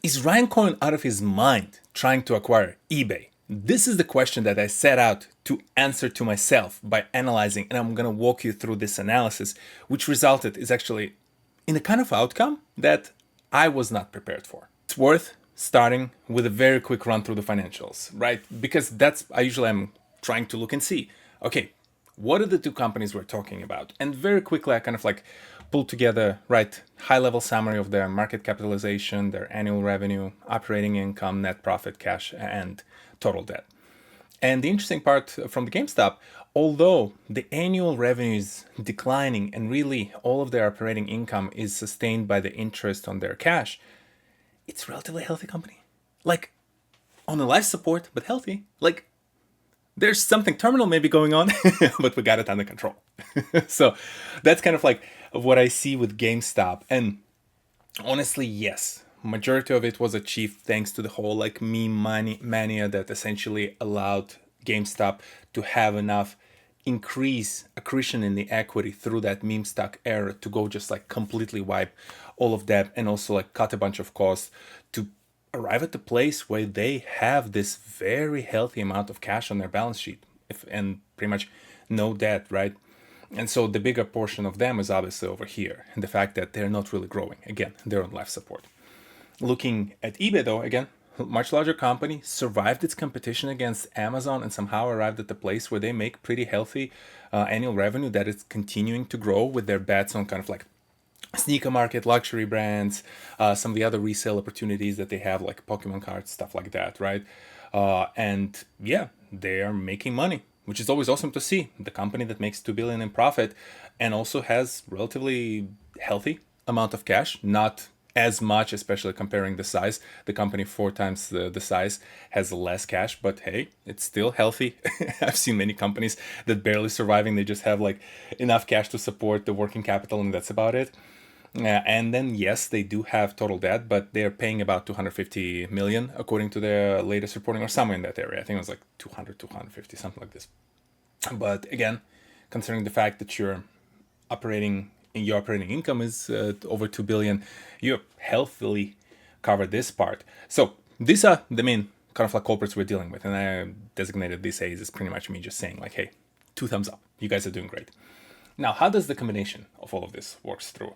Is Ryan Cohen out of his mind trying to acquire eBay? This is the question that I set out to answer to myself by analyzing, and I'm going to walk you through this analysis, which resulted is actually in a kind of outcome that I was not prepared for. It's worth starting with a very quick run through the financials, right? Because that's I usually am trying to look and see, okay, what are the two companies we're talking about? And very quickly, I kind of like pulled together, right, high level summary of their market capitalization, their annual revenue, operating income, net profit, cash, and total debt. And the interesting part from the GameStop, although the annual revenue is declining and really all of their operating income is sustained by the interest on their cash, it's a relatively healthy company. Like on a life support, but healthy. Like there's something terminal maybe going on, but we got it under control. So that's kind of like what I see with GameStop. And honestly, yes, majority of it was achieved thanks to the whole like meme mania that essentially allowed GameStop to have enough increase accretion in the equity through that meme stock era to go just like completely wipe all of that and also like cut a bunch of costs to arrive at the place where they have this very healthy amount of cash on their balance sheet and pretty much no debt, right? And so the bigger portion of them is obviously over here, and the fact that they're not really growing. Again, they're on life support. Looking at eBay, though, again, much larger company, survived its competition against Amazon and somehow arrived at the place where they make pretty healthy annual revenue that is continuing to grow with their bets on kind of like sneaker market, luxury brands, some of the other resale opportunities that they have, like Pokemon cards, stuff like that, right? And yeah, they are making money, which is always awesome to see. The company that makes 2 billion in profit and also has relatively healthy amount of cash, not as much, especially comparing the size. The company four times the size has less cash, but hey, it's still healthy. I've seen many companies that barely surviving. They just have like enough cash to support the working capital, and that's about it. And then yes, they do have total debt, but they're paying about 250 million according to their latest reporting, or somewhere in that area. I think it was like 200, 250, something like this. But again, considering the fact that your operating income is over 2 billion, you healthily covered this part. So these are the main kind of like culprits we're dealing with, and I designated this as pretty much me just saying like, hey, 2 thumbs up, you guys are doing great. Now, how does the combination of all of this works through?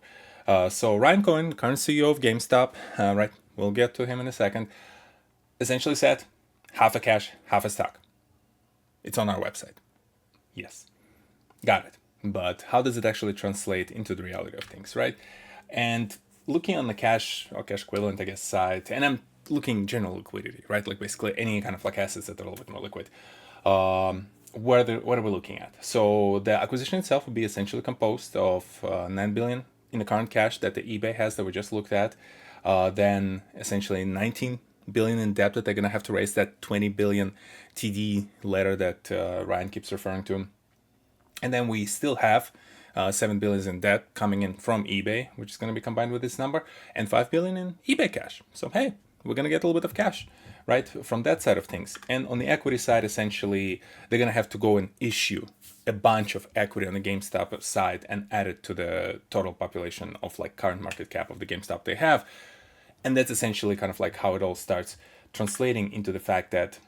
So Ryan Cohen, current CEO of GameStop, right, we'll get to him in a second, essentially said half a cash, half a stock. It's on our website. Yes, got it. But how does it actually translate into the reality of things, right? And looking on the cash or cash equivalent, I guess, side, and I'm looking general liquidity, right? Like basically any kind of like assets that are a little bit more liquid. What are we looking at? So the acquisition itself will be essentially composed of 9 billion in the current cash that the eBay has that we just looked at. Then essentially 19 billion in debt that they're going to have to raise, that 20 billion TD letter that Ryan keeps referring to. And then we still have 7 billion in debt coming in from eBay, which is going to be combined with this number, and 5 billion in eBay cash. So hey, we're going to get a little bit of cash, right, from that side of things. And on the equity side, essentially, they're going to have to go and issue a bunch of equity on the GameStop side and add it to the total population of like current market cap of the GameStop they have. And that's essentially kind of like how it all starts translating into the fact that,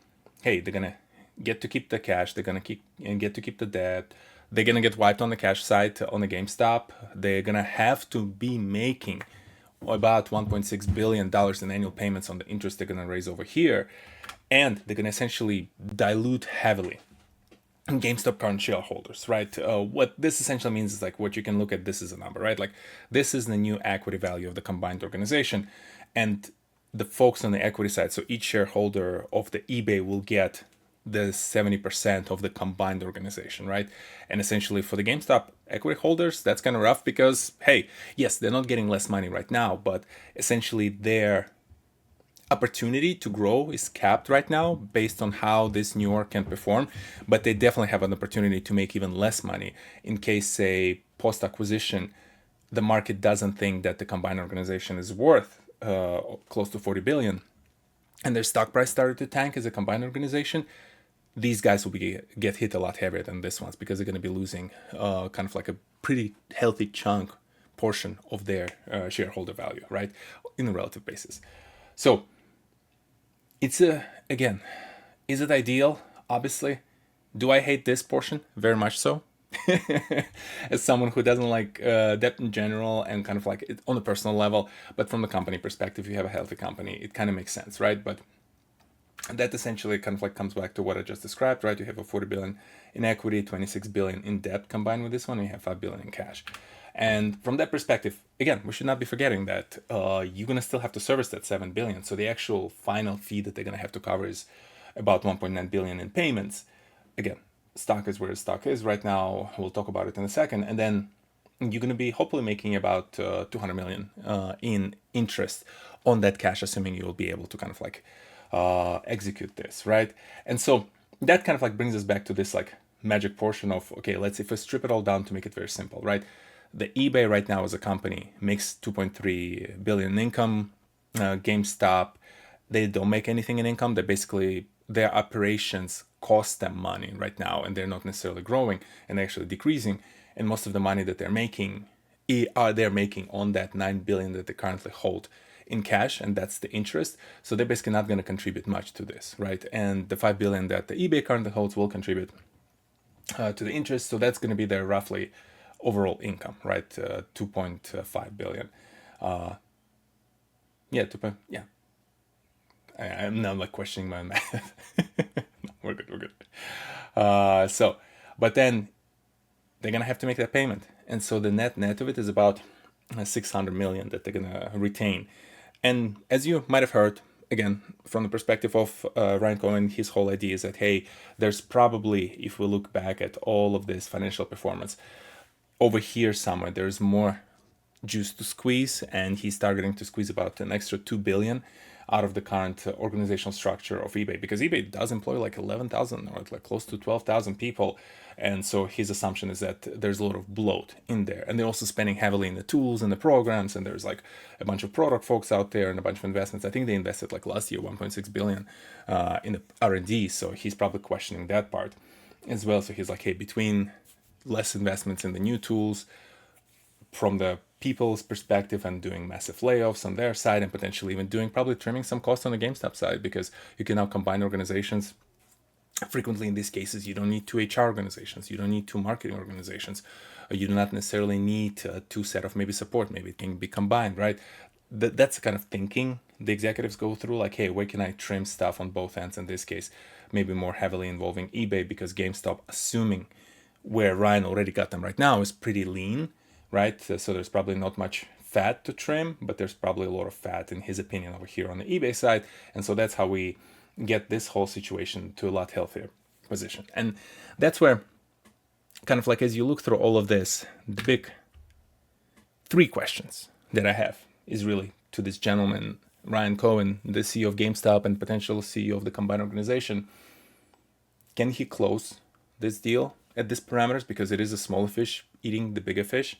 hey, they're going to get to keep the cash, they're going to get to keep the debt, they're going to get wiped on the cash side on the GameStop. They're going to have to be making about $1.6 billion in annual payments on the interest they're going to raise over here. And they're going to essentially dilute heavily GameStop current shareholders, right? What this essentially means is like what you can look at this is a number, right? Like this is the new equity value of the combined organization. And the folks on the equity side, so each shareholder of the eBay will get the 70% of the combined organization, right? And essentially for the GameStop equity holders, that's kind of rough because, hey, yes, they're not getting less money right now, but essentially their opportunity to grow is capped right now based on how this new org can perform, but they definitely have an opportunity to make even less money in case, say, post-acquisition, the market doesn't think that the combined organization is worth close to 40 billion and their stock price started to tank as a combined organization. These guys will get hit a lot heavier than this ones because they're going to be losing kind of like a pretty healthy chunk portion of their shareholder value, right, in a relative basis. So it's again, is it ideal? Obviously. Do I hate this portion? Very much so. As someone who doesn't like debt in general and kind of like it on a personal level, but from the company perspective, if you have a healthy company, it kind of makes sense, right? But that essentially kind of like comes back to what I just described, right? You have a 40 billion in equity, 26 billion in debt combined with this one, you have 5 billion in cash. And from that perspective, again, we should not be forgetting that you're going to still have to service that 7 billion. So the actual final fee that they're going to have to cover is about 1.9 billion in payments. Again, stock is where stock is right now. We'll talk about it in a second. And then you're going to be hopefully making about 200 million in interest on that cash, assuming you'll be able to kind of like execute this, right? And so that kind of like brings us back to this like magic portion of, okay, let's if we strip it all down to make it very simple, right? The eBay right now as a company makes 2.3 billion in income. GameStop, they don't make anything in income. They basically, their operations cost them money right now, and they're not necessarily growing and actually decreasing. And most of the money that they're making they're making on that 9 billion that they currently hold in cash, and that's the interest. So they're basically not going to contribute much to this, right? And the 5 billion that the eBay currently holds will contribute to the interest. So that's going to be their roughly overall income, right? 2.5 billion. Yeah, yeah. I'm now like questioning my math. No, we're good. But then they're gonna have to make that payment, and so the net of it is about 600 million that they're gonna retain. And as you might have heard, again, from the perspective of Ryan Cohen, his whole idea is that hey, there's probably, if we look back at all of this financial performance, over here somewhere there's more juice to squeeze, and he's targeting to squeeze about an extra 2 billion out of the current organizational structure of eBay, because eBay does employ like 11,000 or like close to 12,000 people. And so his assumption is that there's a lot of bloat in there, and they're also spending heavily in the tools and the programs, and there's like a bunch of product folks out there and a bunch of investments. I think they invested like last year 1.6 billion in the R&D, so he's probably questioning that part as well. So he's like, hey, between less investments in the new tools from the people's perspective and doing massive layoffs on their side, and potentially even doing probably trimming some costs on the GameStop side, because you can now combine organizations. Frequently in these cases, you don't need two HR organizations, you don't need two marketing organizations, you do not necessarily need two set of maybe support, maybe it can be combined, right? That's the kind of thinking the executives go through, like, hey, where can I trim stuff on both ends? In this case, maybe more heavily involving eBay, because GameStop, assuming where Ryan already got them right now, is pretty lean, right? So there's probably not much fat to trim, but there's probably a lot of fat, in his opinion, over here on the eBay side. And so that's how we get this whole situation to a lot healthier position. And that's where, kind of like, as you look through all of this, the big three questions that I have is really to this gentleman, Ryan Cohen, the CEO of GameStop and potential CEO of the combined organization. Can he close this deal at these parameters? Because it is a smaller fish eating the bigger fish.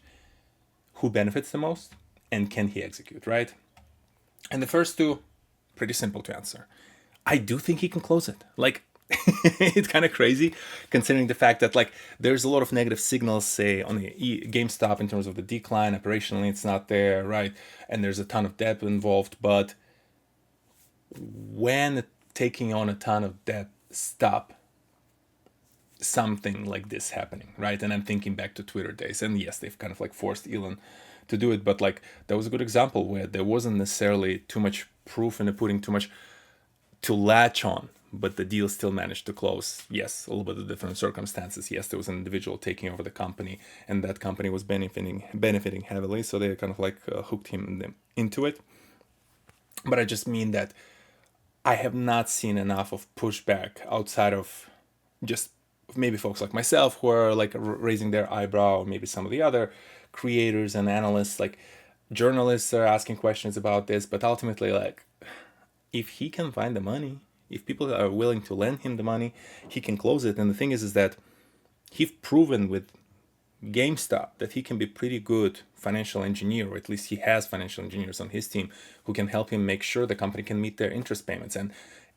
Who benefits the most? And can he execute, right? And the first two, pretty simple to answer. I do think he can close it. Like, it's kind of crazy considering the fact that like there's a lot of negative signals, say, on the GameStop in terms of the decline. Operationally, it's not there, right? And there's a ton of debt involved. But when taking on a ton of debt stop something like this happening, right? And I'm thinking back to Twitter days, and yes, they've kind of like forced Elon to do it, but like that was a good example where there wasn't necessarily too much proof in the pudding, too much to latch on, but the deal still managed to close. Yes, a little bit of different circumstances. Yes, there was an individual taking over the company, and that company was benefiting heavily, so they kind of like hooked him into it. But I just mean that I have not seen enough of pushback outside of just maybe folks like myself who are like raising their eyebrow, or maybe some of the other creators and analysts, like journalists are asking questions about this. But ultimately, like, if he can find the money, if people are willing to lend him the money, he can close it. And the thing is that he's proven with GameStop that he can be pretty good financial engineer, or at least he has financial engineers on his team who can help him make sure the company can meet their interest payments. And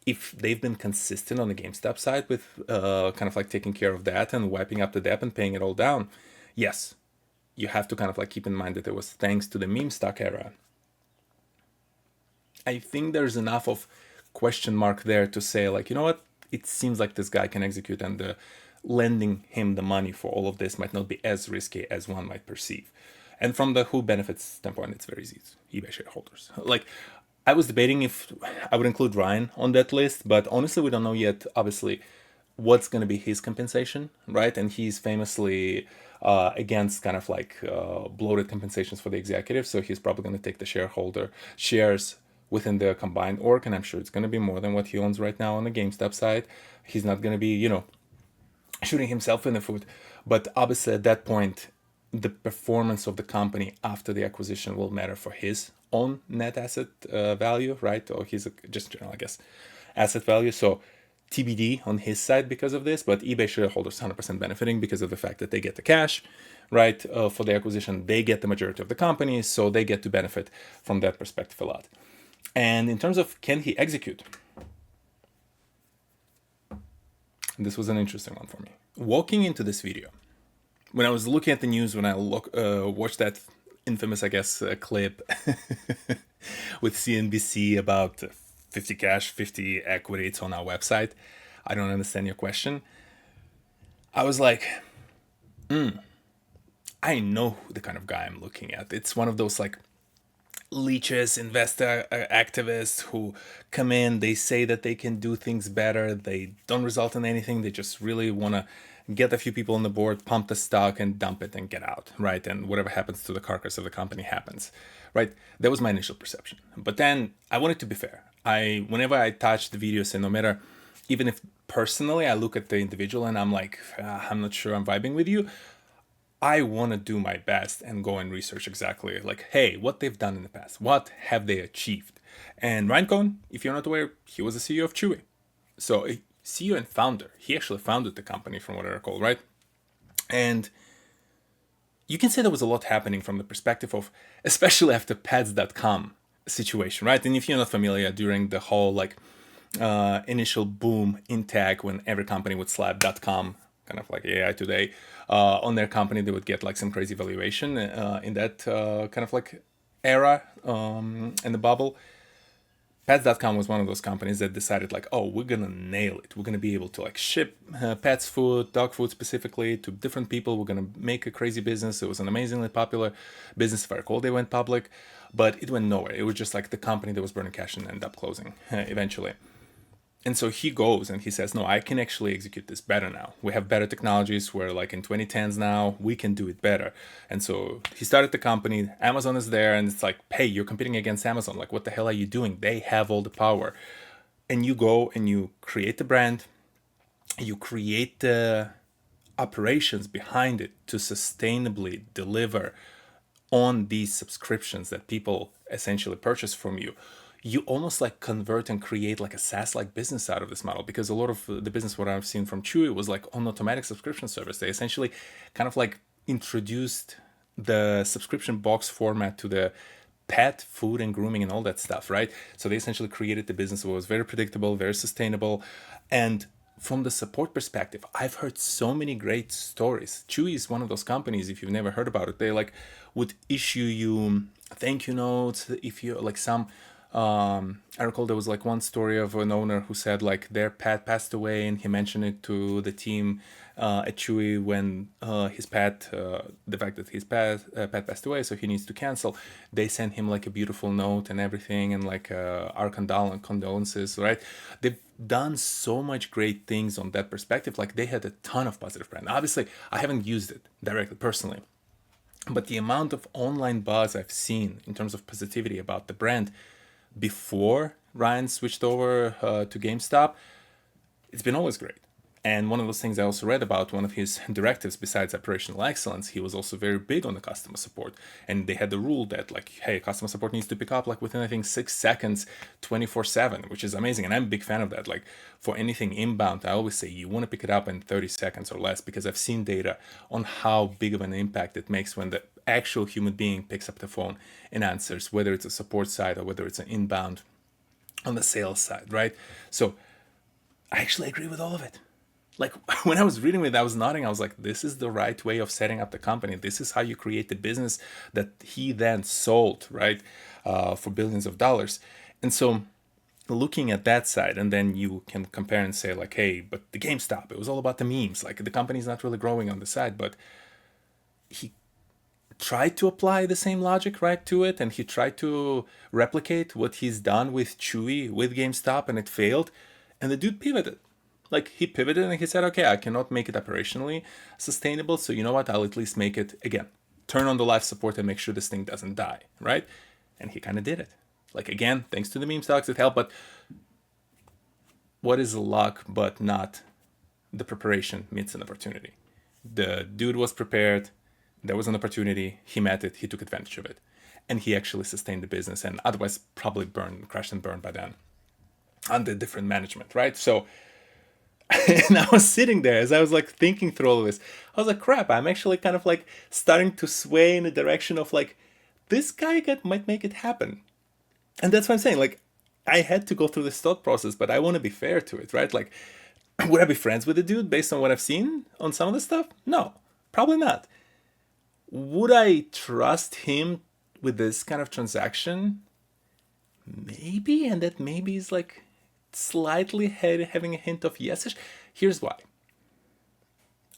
if they've been consistent on the GameStop side with kind of like taking care of that and wiping up the debt and paying it all down, yes, you have to kind of like keep in mind that it was thanks to the meme stock era I think there's enough of question mark there to say, like, you know what? It seems like this guy can execute, and lending him the money for all of this might not be as risky as one might perceive. And from the who benefits standpoint, it's very easy. It's eBay shareholders. Like, I was debating if I would include Ryan on that list, but honestly, we don't know yet, obviously, what's going to be his compensation, right? And he's famously against kind of like bloated compensations for the executives. So he's probably going to take the shareholder shares within the combined org, and I'm sure it's going to be more than what he owns right now on the Gamestop side. He's not going to be, shooting himself in the foot. But obviously, at that point, the performance of the company after the acquisition will matter for his own net asset value, right? Or his just general, I guess, asset value. So TBD on his side because of this, but eBay shareholders 100% benefiting because of the fact that they get the cash, right? For the acquisition, they get the majority of the company, so they get to benefit from that perspective a lot. And in terms of can he execute, this was an interesting one for me. Walking into this video, when I was looking at the news, when I watched that infamous, I guess, clip with CNBC about 50 cash, 50 equity, it's on our website. I don't understand your question. I was like, I know the kind of guy I'm looking at. It's one of those like leeches, investor activists who come in, they say that they can do things better. They don't result in anything. They just really want to get a few people on the board, pump the stock and dump it and get out, right? And whatever happens to the carcass of the company happens, right? That was my initial perception. But then I wanted to be fair. Whenever I touch the videos, and no matter, even if personally I look at the individual and I'm like, I'm not sure I'm vibing with you, I want to do my best and go and research exactly like, hey, what they've done in the past. What have they achieved? And Ryan Cohen, if you're not aware, he was the CEO of Chewy. So a CEO and founder. He actually founded the company from what I recall, right? And you can say there was a lot happening from the perspective of, especially after pets.com situation, right? And if you're not familiar, during the whole like initial boom in tech, when every company would slap .com, kind of like AI today, on their company, they would get like some crazy valuation in that kind of like era in the bubble. Pets.com was one of those companies that decided like, oh, we're gonna nail it. We're gonna be able to like ship pets food, dog food specifically, to different people. We're gonna make a crazy business. It was an amazingly popular business. If I recall, they went public, but it went nowhere. It was just like the company that was burning cash and ended up closing eventually. And so he goes and he says, no, I can actually execute this better now. We have better technologies. We're like in 2010s now. We can do it better. And so he started the company. Amazon is there. And it's like, hey, you're competing against Amazon. Like, what the hell are you doing? They have all the power. And you go and you create the brand. You create the operations behind it to sustainably deliver on these subscriptions that people essentially purchase from you. You almost like convert and create like a SaaS-like business out of this model, because a lot of the business what I've seen from Chewy was like on automatic subscription service. They essentially kind of like introduced the subscription box format to the pet food and grooming and all that stuff, right? So they essentially created the business that was very predictable, very sustainable. And from the support perspective, I've heard so many great stories. Chewy is one of those companies, if you've never heard about it, they like would issue you thank you notes if you like some I recall there was like one story of an owner who said like their pet passed away, and he mentioned it to the team at Chewy when his pet, the fact that his pet passed away, so he needs to cancel. They sent him like a beautiful note and everything, and like our condolences, right? They've done so much great things on that perspective. Like they had a ton of positive brand. Obviously, I haven't used it directly personally, but the amount of online buzz I've seen in terms of positivity about the brand before Ryan switched over to GameStop, it's been always great. And one of those things I also read about, one of his directives besides operational excellence, he was also very big on the customer support. And they had the rule that like, hey, customer support needs to pick up like within, I think, 6 seconds, 24/7, which is amazing. And I'm a big fan of that. Like for anything inbound, I always say you want to pick it up in 30 seconds or less, because I've seen data on how big of an impact it makes when the actual human being picks up the phone and answers, whether it's a support side or whether it's an inbound on the sales side, right? So I actually agree with all of it. Like when I was reading it, I was nodding. I was like, this is the right way of setting up the company. This is how you create the business that he then sold, right, for billions of dollars. And so looking at that side, and then you can compare and say like, hey, but the GameStop, it was all about the memes. Like the company's not really growing on the side, but he tried to apply the same logic right to it, and he tried to replicate what he's done with Chewy with GameStop, and it failed. And the dude pivoted. Like he pivoted and he said, okay, I cannot make it operationally sustainable, so you know what, I'll at least make it, again, turn on the life support and make sure this thing doesn't die, right? And he kind of did it. Like again, thanks to the meme stocks, it helped. But what is luck but not the preparation meets an opportunity? The dude was prepared. There was an opportunity. He met it. He took advantage of it. And he actually sustained the business, and otherwise probably crashed and burned by then under different management, right? So, and I was sitting there as I was like thinking through all of this. I was like, crap, I'm actually kind of like starting to sway in the direction of like, this guy might make it happen. And that's what I'm saying. Like, I had to go through this thought process, but I want to be fair to it, right? Like, would I be friends with the dude based on what I've seen on some of the stuff? No, probably not. Would I trust him with this kind of transaction? Maybe, and that maybe is like slightly having a hint of yesish. Here's why.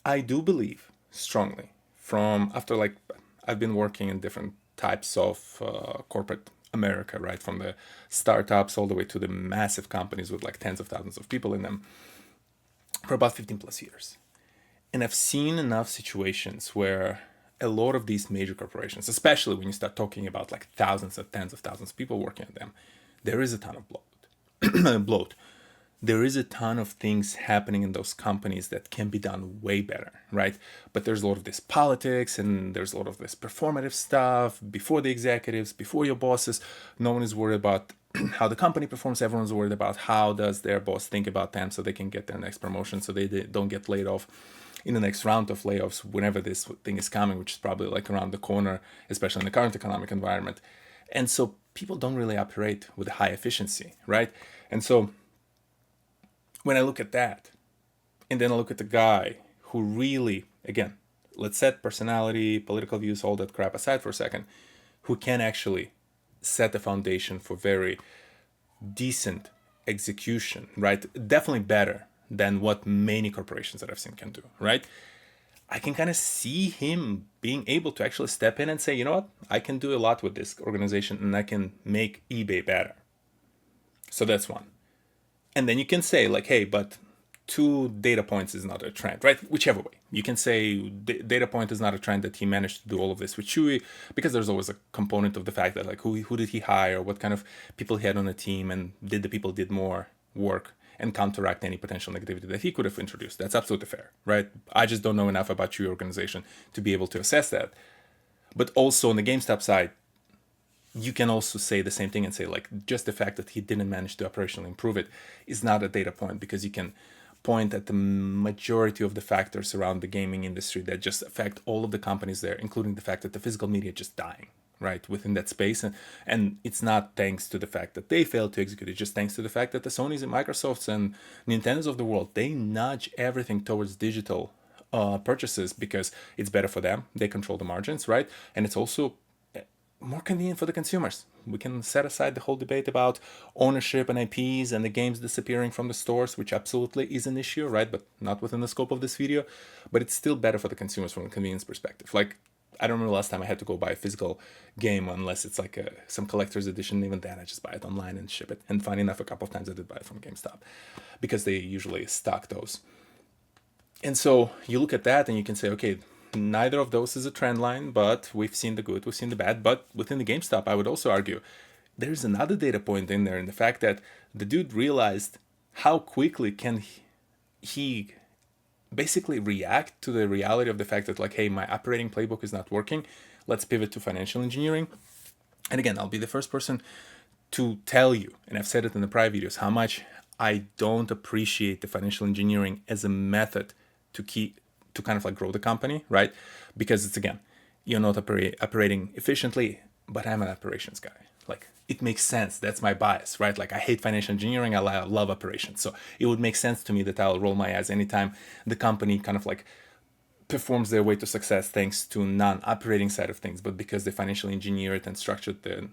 I do believe strongly from after like I've been working in different types of corporate America, right? From the startups all the way to the massive companies with like tens of thousands of people in them for about 15 plus years. And I've seen enough situations where a lot of these major corporations, especially when you start talking about like thousands and tens of thousands of people working on them, there is a ton of bloat. There is a ton of things happening in those companies that can be done way better, right? But there's a lot of this politics, and there's a lot of this performative stuff before the executives, before your bosses. No one is worried about how the company performs. Everyone's worried about how does their boss think about them so they can get their next promotion, so they don't get laid off in the next round of layoffs whenever this thing is coming, which is probably like around the corner, especially in the current economic environment. And so people don't really operate with high efficiency, right? And so when I look at that, and then I look at the guy who really, again, let's set personality, political views, all that crap aside for a second, who can actually set the foundation for very decent execution, right? Definitely better than what many corporations that I've seen can do, right? I can kind of see him being able to actually step in and say, you know what, I can do a lot with this organization and I can make eBay better. So that's one. And then you can say like, hey, but 2 data points is not a trend, right? Whichever way. You can say data point is not a trend that he managed to do all of this with Chewy, because there's always a component of the fact that like who did he hire, what kind of people he had on the team, and did the people did more work and counteract any potential negativity that he could have introduced. That's absolutely fair, right? I just don't know enough about your organization to be able to assess that. But also on the GameStop side, you can also say the same thing and say like just the fact that he didn't manage to operationally improve it is not a data point, because you can point at the majority of the factors around the gaming industry that just affect all of the companies there, including the fact that the physical media just dying, right, within that space. And it's not thanks to the fact that they failed to execute, it's just thanks to the fact that the Sonys and Microsofts and Nintendos of the world, they nudge everything towards digital purchases because it's better for them. They control the margins, right? And it's also more convenient for the consumers. We can set aside the whole debate about ownership and IPs and the games disappearing from the stores, which absolutely is an issue, right? But not within the scope of this video. But it's still better for the consumers from a convenience perspective. Like, I don't remember last time I had to go buy a physical game unless it's like some collector's edition. Even then, I just buy it online and ship it. And funny enough, a couple of times I did buy it from GameStop because they usually stock those. And so you look at that and you can say, okay, neither of those is a trend line, but we've seen the good, we've seen the bad. But within the GameStop, I would also argue there's another data point in there, in the fact that the dude realized how quickly can he basically react to the reality of the fact that like, hey, my operating playbook is not working. Let's pivot to financial engineering. And again, I'll be the first person to tell you, and I've said it in the prior videos, how much I don't appreciate the financial engineering as a method to kind of like grow the company, right? Because it's, again, you're not operating efficiently, but I'm an operations guy. Like, it makes sense. That's my bias, right? Like, I hate financial engineering. I love operations. So it would make sense to me that I'll roll my eyes anytime the company kind of like performs their way to success thanks to non-operating side of things, but because they financially engineer it and structured the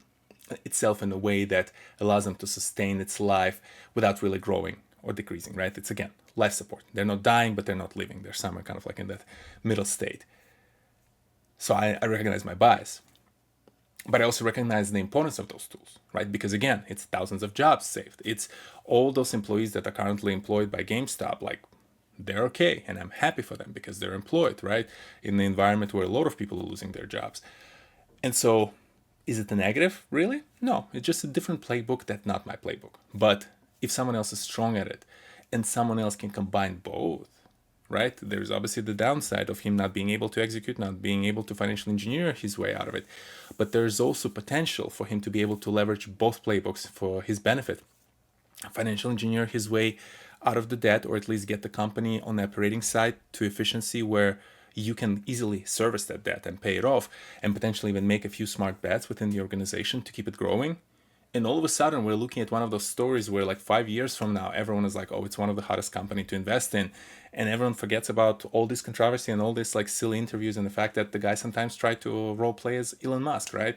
itself in a way that allows them to sustain its life without really growing or decreasing, right? It's again, life support. They're not dying, but they're not living. They're somewhere kind of like in that middle state. So I recognize my bias. But I also recognize the importance of those tools, right? Because again, it's thousands of jobs saved. It's all those employees that are currently employed by GameStop, like they're okay. And I'm happy for them because they're employed, right? In the environment where a lot of people are losing their jobs. And so is it a negative? Really? No, it's just a different playbook that's not my playbook. But if someone else is strong at it and someone else can combine both, right? There's obviously the downside of him not being able to execute, not being able to financially engineer his way out of it. But there's also potential for him to be able to leverage both playbooks for his benefit. Financial engineer his way out of the debt, or at least get the company on the operating side to efficiency where you can easily service that debt and pay it off, and potentially even make a few smart bets within the organization to keep it growing. And all of a sudden, we're looking at one of those stories where, like 5 years from now, everyone is like, "Oh, it's one of the hottest company to invest in," and everyone forgets about all this controversy and all this like silly interviews and the fact that the guy sometimes tried to role play as Elon Musk, right?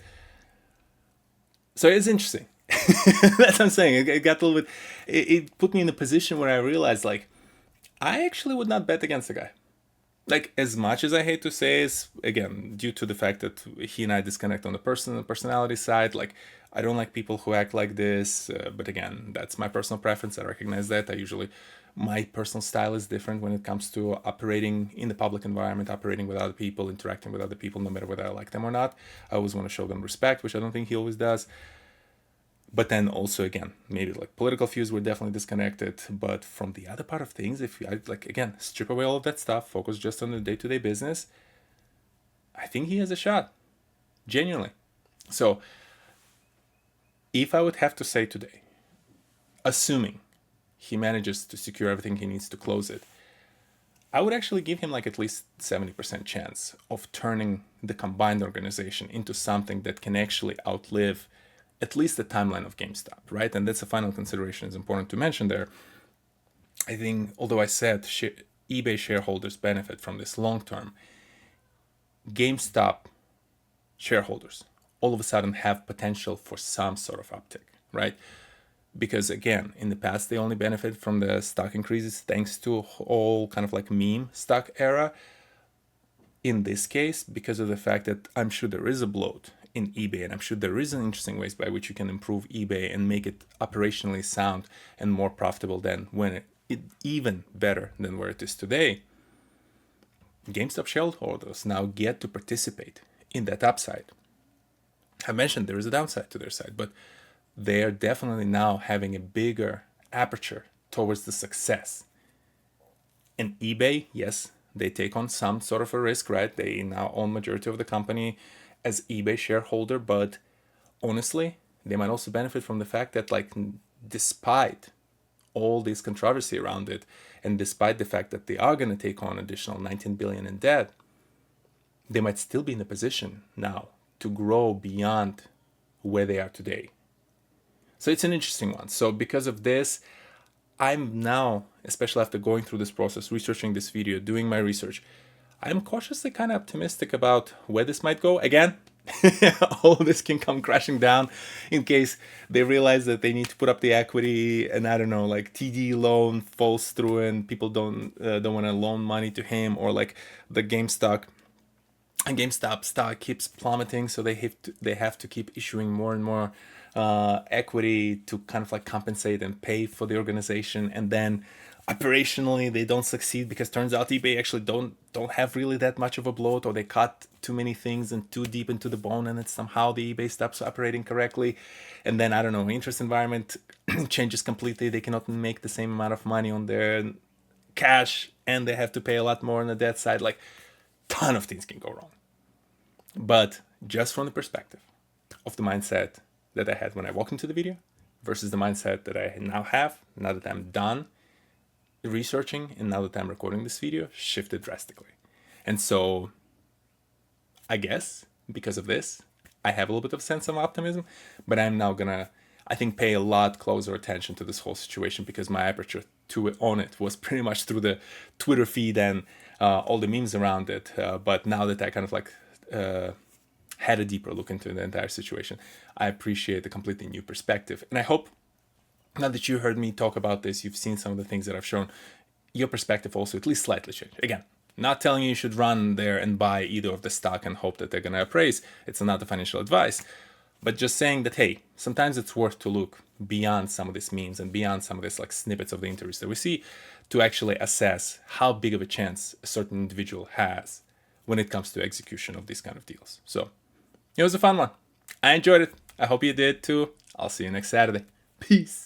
So it's interesting. That's what I'm saying. It got a little bit. It put me in a position where I realized, like, I actually would not bet against the guy. Like, as much as I hate to say is, again, due to the fact that he and I disconnect on the personality side, like, I don't like people who act like this, but again, that's my personal preference. I recognize that. My personal style is different when it comes to operating in the public environment, operating with other people, interacting with other people, no matter whether I like them or not. I always want to show them respect, which I don't think he always does. But then also, again, maybe like political views were definitely disconnected. But from the other part of things, if I like, again, strip away all of that stuff, focus just on the day-to-day business, I think he has a shot, genuinely. So if I would have to say today, assuming he manages to secure everything he needs to close it, I would actually give him like at least 70% chance of turning the combined organization into something that can actually outlive at least the timeline of GameStop, right? And that's a final consideration. It's important to mention there. I think, although I said eBay shareholders benefit from this long term, GameStop shareholders all of a sudden have potential for some sort of uptick, right? Because again, in the past, they only benefit from the stock increases thanks to all kind of like meme stock era. In this case, because of the fact that I'm sure there is a bloat in eBay, and I'm sure there is an interesting ways by which you can improve eBay and make it operationally sound and more profitable than when it even better than where it is today. GameStop shareholders now get to participate in that upside. I mentioned there is a downside to their side, but they are definitely now having a bigger aperture towards the success. And eBay, yes, they take on some sort of a risk, right? They now own majority of the company as eBay shareholder, but honestly, they might also benefit from the fact that, like, despite all this controversy around it, and despite the fact that they are going to take on additional 19 billion in debt, they might still be in a position now to grow beyond where they are today. So it's an interesting one. So because of this, I'm now, especially after going through this process, researching this video, doing my research, I'm cautiously kind of optimistic about where this might go. Again, all of this can come crashing down in case they realize that they need to put up the equity, and I don't know, like TD loan falls through and people don't want to loan money to him, or like the GameStop stock keeps plummeting, so they have to keep issuing more and more equity to kind of like compensate and pay for the organization, and then operationally they don't succeed because turns out eBay actually don't have really that much of a bloat, or they cut too many things and too deep into the bone, and it's somehow the eBay stops operating correctly, and then I don't know, interest environment changes completely. They cannot make the same amount of money on their cash, and they have to pay a lot more on the debt side. Like, ton of things can go wrong. But just from the perspective of the mindset that I had when I walked into the video versus the mindset that I now have, now that I'm done researching and now that I'm recording this video, shifted drastically. And so I guess because of this, I have a little bit of sense of optimism, but I'm now gonna, I think, pay a lot closer attention to this whole situation, because my aperture on it was pretty much through the Twitter feed and all the memes around it. But now that I kind of like had a deeper look into the entire situation. I appreciate the completely new perspective. And I hope now that you heard me talk about this, you've seen some of the things that I've shown, your perspective also at least slightly changed. Again, not telling you should run there and buy either of the stock and hope that they're going to appraise. It's not the financial advice. But just saying that, hey, sometimes it's worth to look beyond some of these memes and beyond some of these like snippets of the interviews that we see to actually assess how big of a chance a certain individual has when it comes to execution of these kind of deals. So it was a fun one. I enjoyed it. I hope you did too. I'll see you next Saturday. Peace.